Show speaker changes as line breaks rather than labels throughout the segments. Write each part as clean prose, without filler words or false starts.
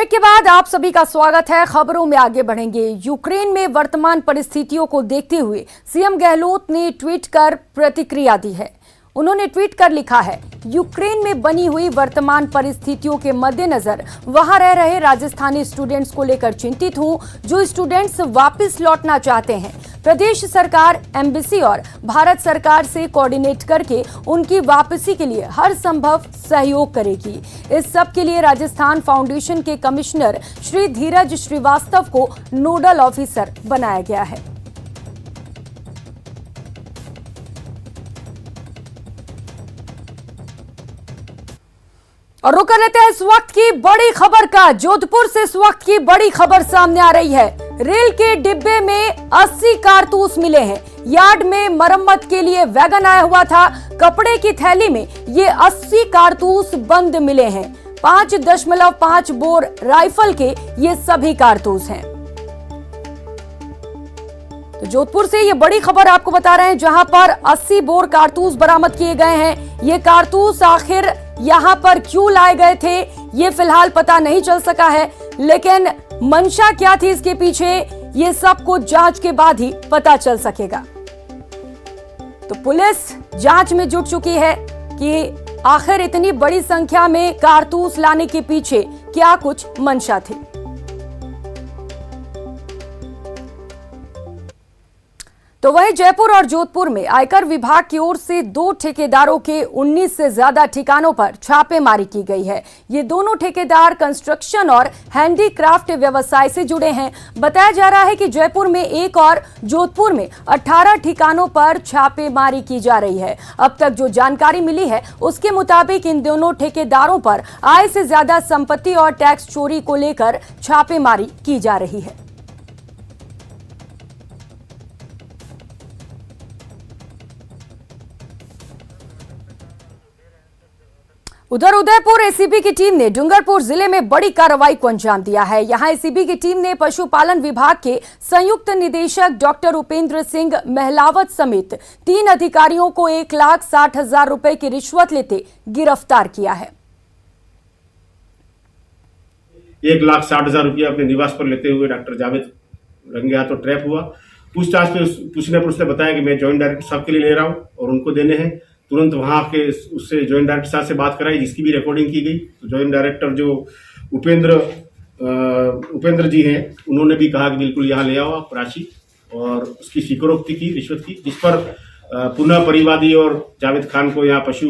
Break के बाद आप सभी का स्वागत है। खबरों में आगे बढ़ेंगे। यूक्रेन में वर्तमान परिस्थितियों को देखते हुए सीएम गहलोत ने ट्वीट कर प्रतिक्रिया दी है। उन्होंने ट्वीट कर लिखा है, यूक्रेन में बनी हुई वर्तमान परिस्थितियों के मद्देनजर वहां रह रहे राजस्थानी स्टूडेंट्स को लेकर चिंतित हूं। जो स्टूडेंट्स वापस लौटना चाहते हैं, प्रदेश सरकार, एम्बेसी और भारत सरकार से कोऑर्डिनेट करके उनकी वापसी के लिए हर संभव सहयोग करेगी। इस सब के लिए राजस्थान फाउंडेशन के कमिश्नर श्री धीरज श्रीवास्तव को नोडल ऑफिसर बनाया गया है। और रुक कर लेते हैं इस वक्त की बड़ी खबर का। जोधपुर से इस वक्त की बड़ी खबर सामने आ रही है। रेल के डिब्बे में 80 कारतूस मिले हैं। यार्ड में मरम्मत के लिए वैगन आया हुआ था। कपड़े की थैली में ये 80 कारतूस बंद मिले हैं। 5.5 बोर राइफल के ये सभी कारतूस हैं। तो जोधपुर से ये बड़ी खबर आपको बता रहे हैं, जहां पर 80 बोर कारतूस बरामद किए गए हैं। ये कारतूस आखिर यहां पर क्यों लाए गए थे, ये फिलहाल पता नहीं चल सका है, लेकिन मंशा क्या थी इसके पीछे, ये सब कुछ जांच के बाद ही पता चल सकेगा। तो पुलिस जांच में जुट चुकी है कि आखिर इतनी बड़ी संख्या में कारतूस लाने के पीछे क्या कुछ मंशा थी। तो वहीं जयपुर और जोधपुर में आयकर विभाग की ओर से 2 ठेकेदारों के 19 से ज्यादा ठिकानों पर छापेमारी की गई है। ये दोनों ठेकेदार कंस्ट्रक्शन और हैंडीक्राफ्ट व्यवसाय से जुड़े हैं। बताया जा रहा है कि जयपुर में 1 और जोधपुर में 18 ठिकानों पर छापेमारी की जा रही है। अब तक जो जानकारी मिली है उसके मुताबिक इन दोनों ठेकेदारों पर आय से ज्यादा संपत्ति और टैक्स चोरी को लेकर छापेमारी की जा रही है। उधर उदयपुर एसीबी की टीम ने डूंगरपुर जिले में बड़ी कार्रवाई को अंजाम दिया है। यहां एसीबी की टीम ने पशुपालन विभाग के संयुक्त निदेशक डॉक्टर उपेंद्र सिंह महलावत समेत 3 अधिकारियों को 1,60,000 रुपए की रिश्वत लेते गिरफ्तार किया है।
1,60,000 रुपया अपने निवास पर लेते हुए डॉक्टर जावेद रंगे हाथों ट्रैप हुआ। पूछताछ पे पूछने पर उसने बताया कि मैं जॉइंट डायरेक्टर साहब के लिए ले रहा हूं और उनको देने हैं। तुरंत वहां के उससे जॉइंट डायरेक्टर साहब से बात कराई, जिसकी भी रिकॉर्डिंग की गई। तो जॉइंट डायरेक्टर जो उपेंद्र जी हैं, उन्होंने भी कहा कि बिल्कुल यहाँ ले आओ आप राशि, और उसकी स्वीकारोक्ति की रिश्वत की, जिस पर पुनः परिवादी और जावेद खान को यहाँ पशु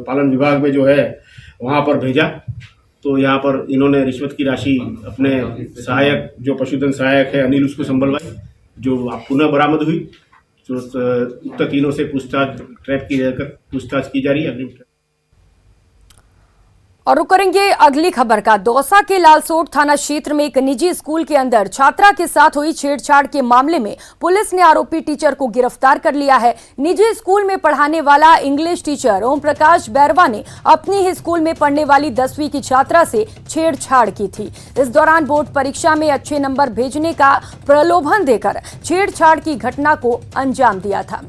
पालन विभाग में जो है वहाँ पर भेजा। तो यहाँ पर इन्होंने रिश्वत की राशि अपने सहायक, जो पशुधन सहायक है अनिल, उसको संभलवाई, जो पुनः बरामद हुई। तो उक्त तीनों से पूछताछ ट्रैप की जाकर पूछताछ की जा रही है।
और रुक करेंगे अगली खबर का। दौसा के लालसोट थाना क्षेत्र में एक निजी स्कूल के अंदर छात्रा के साथ हुई छेड़छाड़ के मामले में पुलिस ने आरोपी टीचर को गिरफ्तार कर लिया है। निजी स्कूल में पढ़ाने वाला इंग्लिश टीचर ओम प्रकाश बैरवा ने अपनी ही स्कूल में पढ़ने वाली 10वीं की छात्रा से छेड़छाड़ की थी। इस दौरान बोर्ड परीक्षा में अच्छे नंबर भेजने का प्रलोभन देकर छेड़छाड़ की घटना को अंजाम दिया था।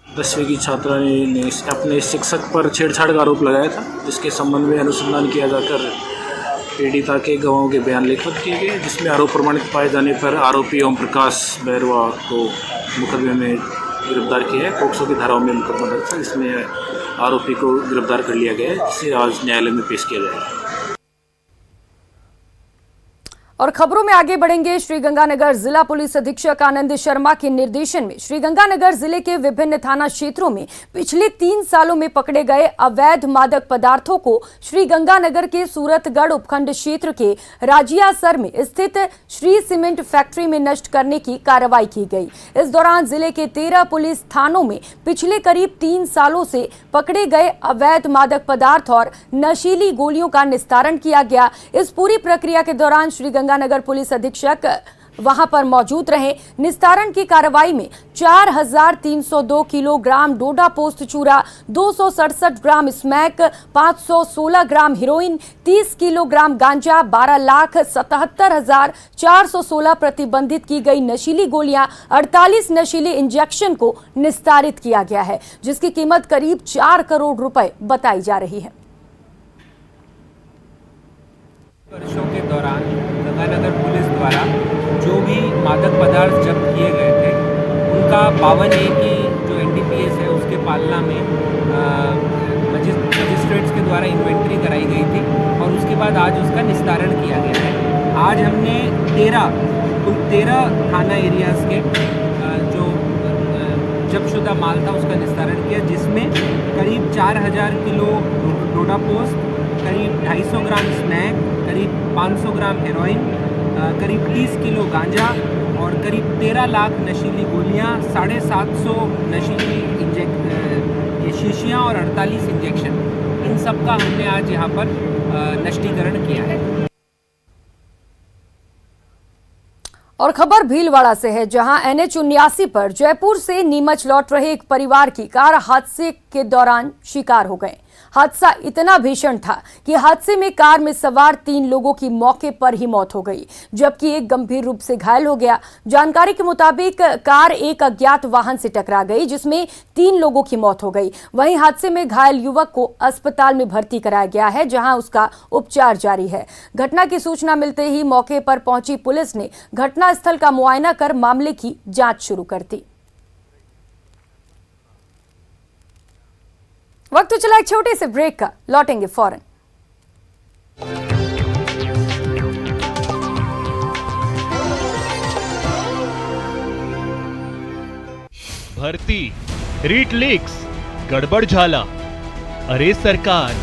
10वीं की छात्रा ने अपने शिक्षक पर छेड़छाड़ का आरोप लगाया था, जिसके संबंध में अनुसंधान किया जाकर पीड़िता के गवाहों के बयान लिखित किए गए, जिसमें आरोप प्रमाणित पाए जाने पर आरोपी ओम प्रकाश बैरवा को मुकदमे में गिरफ्तार किया है। पोक्सो की धाराओं में मुकदमा दर्ज है, जिसमें आरोपी को गिरफ्तार कर लिया गया है, जिसे आज न्यायालय में पेश किया जाएगा।
और खबरों में आगे बढ़ेंगे। श्रीगंगानगर जिला पुलिस अधीक्षक आनंद शर्मा के निर्देशन में श्रीगंगानगर जिले के विभिन्न थाना क्षेत्रों में पिछले 3 सालों में पकड़े गए अवैध मादक पदार्थों को श्रीगंगानगर के सूरतगढ़ उपखंड क्षेत्र के राजियासर में स्थित श्री सीमेंट फैक्ट्री में नष्ट करने की कार्रवाई की गई। इस दौरान जिले के 13 पुलिस थानों में पिछले करीब 3 सालों से पकड़े गए अवैध मादक पदार्थ और नशीली गोलियों का निस्तारण किया गया। इस पूरी प्रक्रिया के दौरान श्रीगंगानगर पुलिस अधीक्षक वहां पर मौजूद रहे। निस्तारण की कार्रवाई में 4302 किलोग्राम डोडा पोस्त चूरा, 267 ग्राम स्मैक, 516 ग्राम हीरोइन, 30 किलोग्राम गांजा, 12,77,416 प्रतिबंधित की गई नशीली गोलियां, 48 नशीले इंजेक्शन को निस्तारित किया गया है, जिसकी कीमत करीब 4 करोड़ रुपए बताई जा रही है।
वर्षों के दौरान गंगानगर पुलिस द्वारा जो भी मादक पदार्थ जब्त किए गए थे उनका 52A की जो NDPS है उसके पालना में मजिस्ट्रेट्स के द्वारा इन्वेंट्री कराई गई थी और उसके बाद आज उसका निस्तारण किया गया है। आज हमने 13 थाना एरियाज़ के जो जब्तशुदा माल था उसका निस्तारण किया, जिसमें करीब 4000 किलो डोडा पोस्ट, करीब 250 ग्राम स्मैक, करीब 500 ग्राम हेरोइन, करीब 30 किलो गांजा और करीब 13 लाख नशीली गोलियां, 750 नशीली ये शीशियाँ और 48 इंजेक्शन, इन सब का हमने आज यहाँ पर नष्टीकरण किया है।
और खबर भीलवाड़ा से है, जहां NH 79 पर जयपुर से नीमच लौट रहे एक परिवार की कार हादसे के दौरान शिकार हो गए। हादसा इतना भीषण था कि हादसे में कार में सवार 3 लोगों की मौके पर ही मौत हो गई, जबकि एक गंभीर रूप से घायल हो गया। जानकारी के मुताबिक कार एक अज्ञात वाहन से टकरा गई, जिसमें 3 लोगों की मौत हो गई। वहीं हादसे में घायल युवक को अस्पताल में भर्ती कराया गया है, जहां उसका उपचार जारी है। घटना की सूचना मिलते ही मौके पर पहुंची पुलिस ने घटनास्थल का मुआयना कर मामले की जांच शुरू कर दी। वक्त चला एक छोटे से ब्रेक का, लौटेंगे फौरन।
भर्ती, रीट लीक्स, गड़बड़ झाला। अरे सरकार,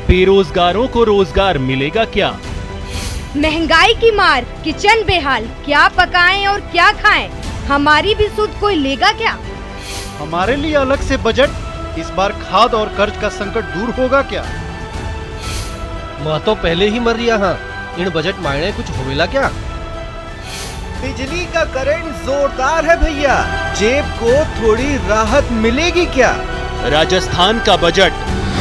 बेरोजगारों को रोजगार मिलेगा क्या?
महंगाई की मार, किचन बेहाल, क्या पकाएं और क्या खाएं? हमारी भी सुध कोई लेगा क्या?
हमारे लिए अलग से बजट, इस बार खाद और कर्ज का संकट दूर होगा क्या?
मैं तो पहले ही मर रहा हाँ, इन बजट मायने कुछ होवेला क्या?
बिजली का करंट जोरदार है भैया, जेब को थोड़ी राहत मिलेगी क्या?
राजस्थान का बजट,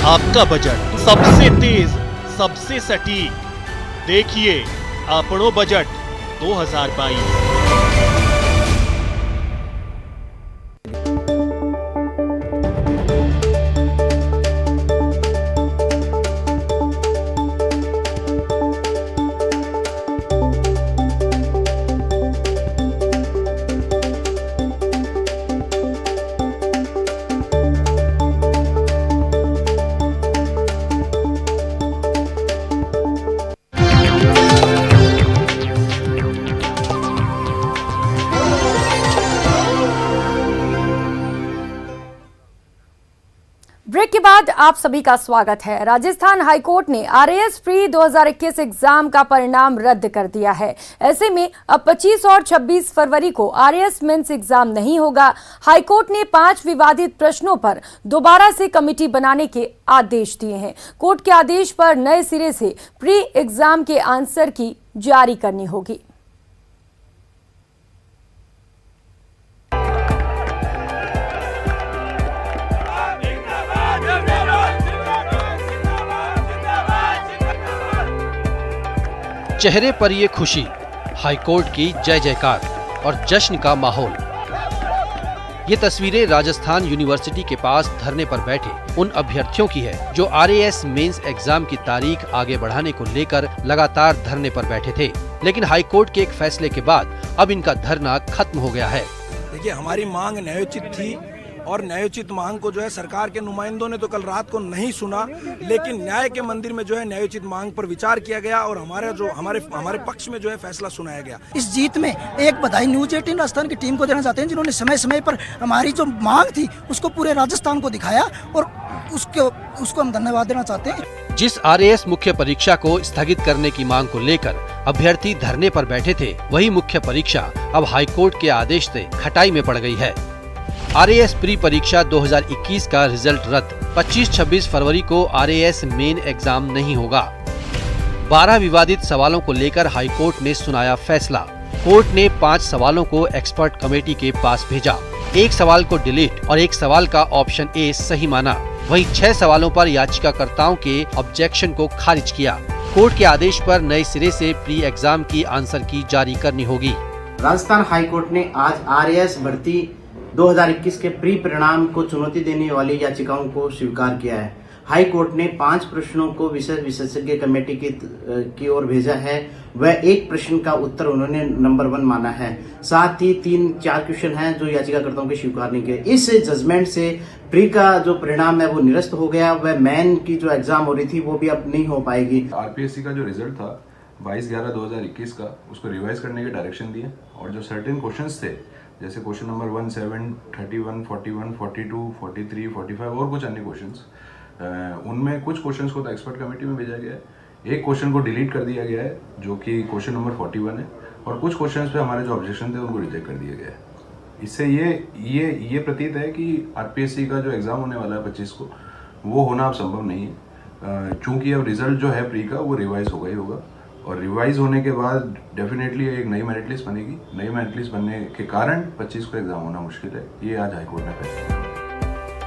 आपका बजट, सबसे तेज, सबसे सटीक। देखिए अपनो बजट 2022।
ब्रेक के बाद आप सभी का स्वागत है। राजस्थान हाईकोर्ट ने RAS प्री 2021 एग्जाम का परिणाम रद्द कर दिया है। ऐसे में अब 25 और 26 फरवरी को RAS मेंस एग्जाम नहीं होगा। हाईकोर्ट ने 5 विवादित प्रश्नों पर दोबारा से कमेटी बनाने के आदेश दिए हैं। कोर्ट के आदेश पर नए सिरे से प्री एग्जाम के आंसर की जारी करनी होगी।
चेहरे पर ये खुशी, हाईकोर्ट की जय जयकार और जश्न का माहौल। ये तस्वीरें राजस्थान यूनिवर्सिटी के पास धरने पर बैठे उन अभ्यर्थियों की है जो RAS मेंस एग्जाम की तारीख आगे बढ़ाने को लेकर लगातार धरने पर बैठे थे, लेकिन हाईकोर्ट के एक फैसले के बाद अब इनका धरना खत्म हो गया है।
देखिए, हमारी मांग न्यायोचित थी और न्यायोचित मांग को जो है सरकार के नुमाइंदों ने तो कल रात को नहीं सुना, लेकिन न्याय के मंदिर में जो है न्यायोचित मांग पर विचार किया गया और हमारे पक्ष में जो है फैसला सुनाया गया।
इस जीत में एक बधाई न्यूज 18 राजस्थान की टीम को देना चाहते हैं, जिन्होंने समय समय पर हमारी जो मांग थी उसको पूरे राजस्थान को दिखाया और उसको हम धन्यवाद देना चाहते हैं।
जिस RAS मुख्य परीक्षा को स्थगित करने की मांग को लेकर अभ्यर्थी धरने पर बैठे थे, वही मुख्य परीक्षा अब हाईकोर्ट के आदेश से खटाई में पड़ गई है। RAS प्री परीक्षा 2021 का रिजल्ट रद्द, 25-26 फरवरी को RAS मेन एग्जाम नहीं होगा। 12 विवादित सवालों को लेकर हाईकोर्ट ने सुनाया फैसला। कोर्ट ने 5 सवालों को एक्सपर्ट कमेटी के पास भेजा। एक सवाल को डिलीट और एक सवाल का ऑप्शन ए सही माना। वहीं 6 सवालों पर याचिकाकर्ताओं के ऑब्जेक्शन को खारिज किया। कोर्ट के आदेश पर नए सिरे से प्री एग्जाम की आंसर की जारी करनी होगी।
राजस्थान हाई कोर्ट ने आज आरएएस भर्ती 2021 के प्री परिणाम को चुनौती देने वाली याचिकाओं को स्वीकार किया है। हाई कोर्ट ने 5 प्रश्नों को विषय विशेषज्ञ कमेटी की ओर भेजा है। वह एक प्रश्न का उत्तर उन्होंने नंबर 1 माना है। साथ ही 3-4 क्वेश्चन हैं जो याचिकाकर्ताओं के स्वीकार नहीं किए। इस जजमेंट से प्री का जो परिणाम है वो निरस्त हो गया। वह मेन की जो एग्जाम हो रही थी वो भी अब नहीं हो पाएगी।
आरपीएससी का जो रिजल्ट था 22/11/2021 का, उसको रिवाइज करने के डायरेक्शन दिए और जो सर्टेन क्वेश्चंस थे जैसे क्वेश्चन नंबर 1, 7, 31, 41, 42, 43, 45 और कुछ अन्य क्वेश्चंस, उनमें कुछ क्वेश्चंस को तो एक्सपर्ट कमेटी में भेजा गया है। एक क्वेश्चन को डिलीट कर दिया गया है जो कि क्वेश्चन नंबर 41 है और कुछ क्वेश्चंस पे हमारे जो ऑब्जेक्शन थे उनको रिजेक्ट कर दिया गया है। इससे ये प्रतीत है कि आरपीएससी का जो एग्जाम होने वाला है 25 को वो होना अब संभव नहीं है, चूंकि अब रिजल्ट जो है प्री का वो रिवाइज होगा ही होगा और रिवाइज होने के बाद डेफिनेटली एक नई मेरिट लिस्ट बनेगी। नई मेरिट लिस्ट बनने के कारण 25 को एग्जाम होना मुश्किल है। ये आज हाईकोर्ट ने फैसला।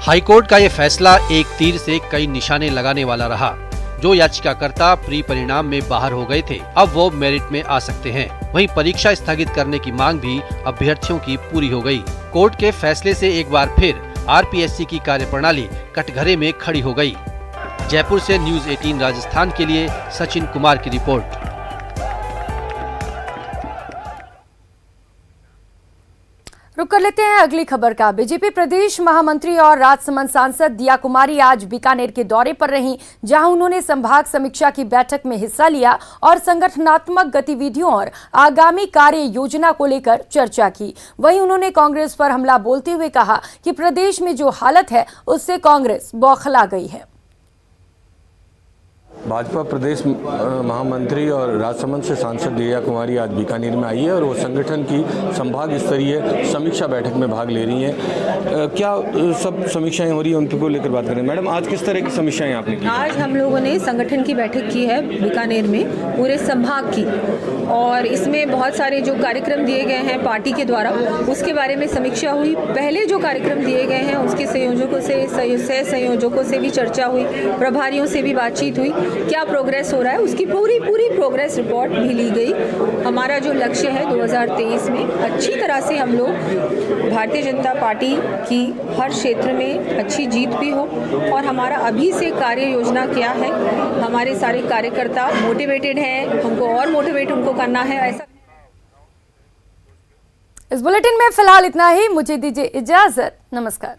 हाईकोर्ट का ये फैसला एक तीर से कई निशाने लगाने वाला रहा। जो याचिकाकर्ता प्री परिणाम में बाहर हो गए थे अब वो मेरिट में आ सकते हैं। वहीं परीक्षा स्थगित करने की मांग भी अभ्यर्थियों की पूरी हो गई। कोर्ट के फैसले से एक बार फिर आरपीएससी की कार्यप्रणाली कटघरे में खड़ी हो गई। जयपुर से न्यूज़ 18 राजस्थान के लिए सचिन कुमार की रिपोर्ट।
रुक कर लेते हैं अगली खबर का। बीजेपी प्रदेश महामंत्री और राजसमंद सांसद दिया कुमारी आज बीकानेर के दौरे पर रहीं, जहां उन्होंने संभाग समीक्षा की बैठक में हिस्सा लिया और संगठनात्मक गतिविधियों और आगामी कार्य योजना को लेकर चर्चा की। वहीं उन्होंने कांग्रेस पर हमला बोलते हुए कहा कि प्रदेश में जो हालत है उससे कांग्रेस बौखला गई है।
भाजपा प्रदेश महामंत्री और राजसमंद से सांसद दिया कुमारी आज बीकानेर में आई है और वो संगठन की संभाग स्तरीय समीक्षा बैठक में भाग ले रही हैं। क्या सब समीक्षाएं हो रही हैं उनको लेकर बात करें। मैडम, आज किस तरह की समीक्षाएं आपने की?
आज हम लोगों ने संगठन की बैठक की है बीकानेर में पूरे संभाग की, और इसमें बहुत सारे जो कार्यक्रम दिए गए हैं पार्टी के द्वारा उसके बारे में समीक्षा हुई। पहले जो कार्यक्रम दिए गए हैं उसके संयोजकों से सह संयोजकों से भी चर्चा हुई, प्रभारियों से भी बातचीत हुई, क्या प्रोग्रेस हो रहा है उसकी पूरी प्रोग्रेस रिपोर्ट भी ली गई। हमारा जो लक्ष्य है 2023 में अच्छी तरह से हम लोग भारतीय जनता पार्टी की हर क्षेत्र में अच्छी जीत भी हो, और हमारा अभी से कार्य योजना क्या है। हमारे सारे कार्यकर्ता मोटिवेटेड हैं, हमको और मोटिवेट उनको करना है। ऐसा
इस बुलेटिन में फिलहाल इतना ही। मुझे दीजिए इजाजत। नमस्कार।